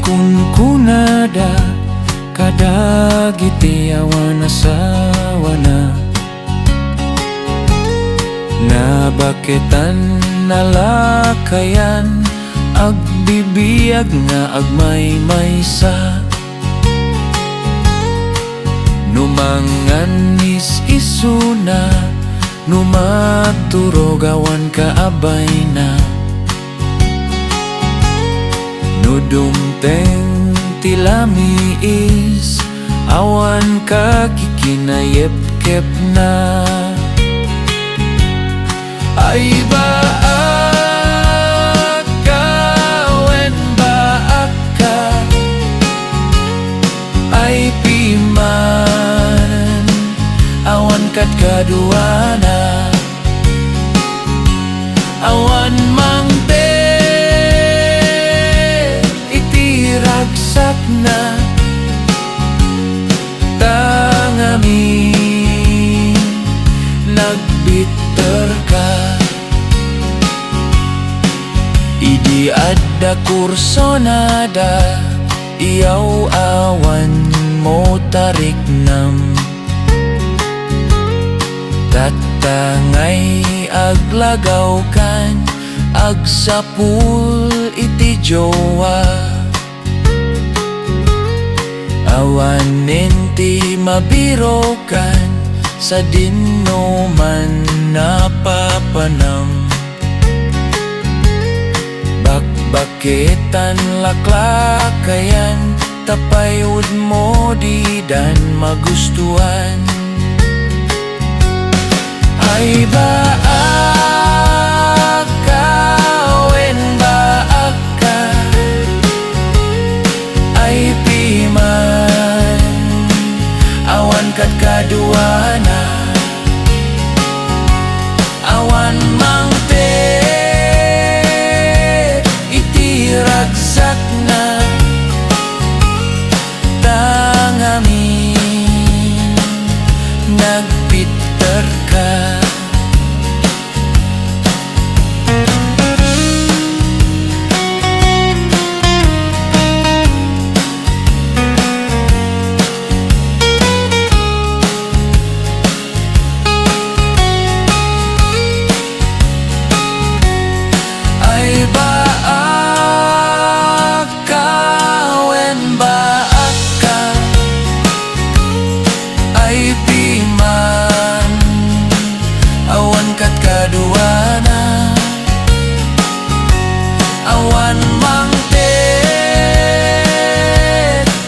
kunkunada kadagiti awan asawana nabaketan nalakayan agbibiyag nga agmaymaysa numangan is-isuna numaturogawan kaabay na nudumteng tilamiis awan kakikinayep-kep na ay baak ka wen baak ka ay piman awan kat kaduana awan mangte itiragsak na tangami nagbiter ka idi adda kursonada iyaw awan mo tarik nam tatangay aglagaw kan agsapul iti jowa awan ninti mabiro kan sa dinno man napapanam bakbaketan laklakayan tapayud mo di dan magustuhan ay baak ka wen baak ka ay piman awan kat kaduana awan mangte itiragsak na tangami nagbiter ka kaduana awan mangte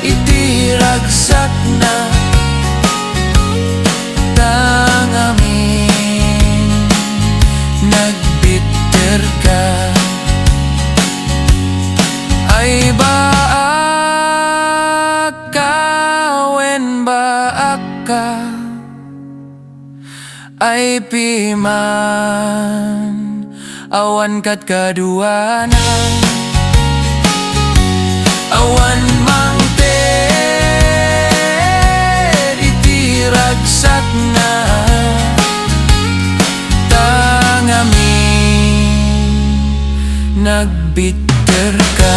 itiragsak na tangami nagbiter ka ay baak ka wen baak ka ay piman awan kat kaduana awan mangte itiragsak na tangami nagbiter ka